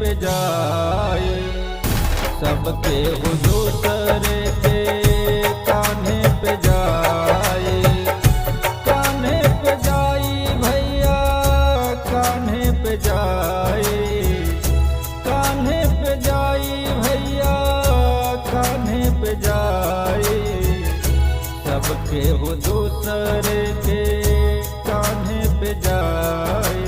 पे जाए, सबके वो दूसरे के कान्हे पे जाए। कान्हे पे जाई भैया, कान्हे पे जाए, कान्हे पे जाई भैया, कान्हे पे जाए, सबके वो दूसरे के कान्हे पे जाए।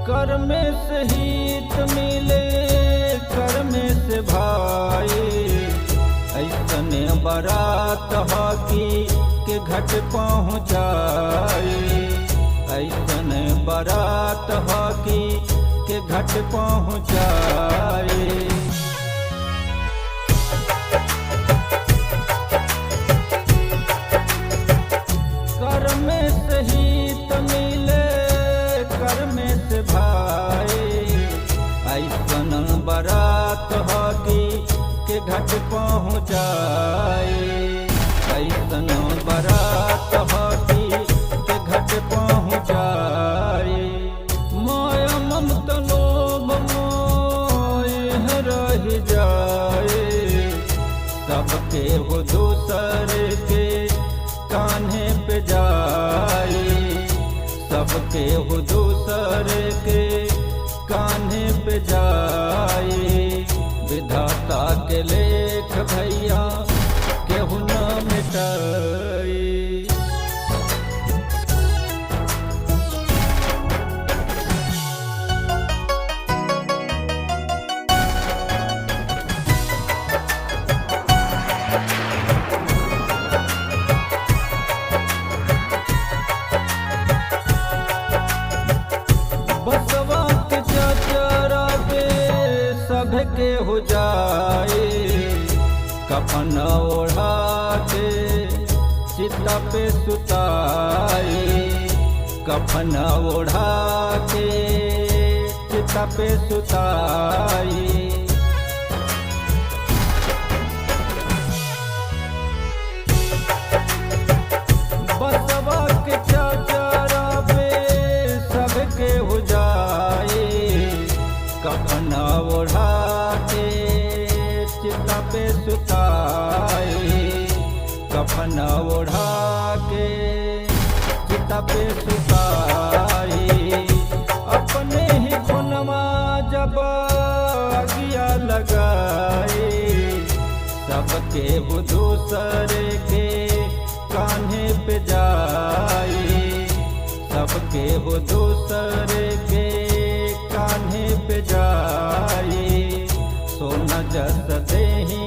कर में से हित मिले, कर में से भाई, ऐसने बारात हकी के घट पहुँचाए, ऐसने बारात हकी के घट पहुँचाए। कर में से हित मिले, कर में से भाई, ऐसन बारात हकी के घट पहुँचाए, ऐसन बारात हकी के घट पहुँचाए। माया ममता लोभ मोह रह जाए, सबके वो दूसरे के कान्हे पे जाए, सबके वो दूसरे के कान्हे पे जाए। विधाता के लेख भैया केहू न मिटाए। बसवा के चचरा पे सबके हो जाए, कफन ओढ़ा के चिता पे सुताए, कफन ओढ़ा के चिता पे सुताए। बसवा के चचरा पे सबके हो जाए, कफन ओढ़ा के चिता पे सुताए, कफन ओढ़ा के चिता पे सुताए। अपने ही खुनमा जब अगिया लगाए, सबके वो दूसरे के कान्हे पे जाए, सबके वो दूसरे के कान्हे पे जाए। सोना जस देही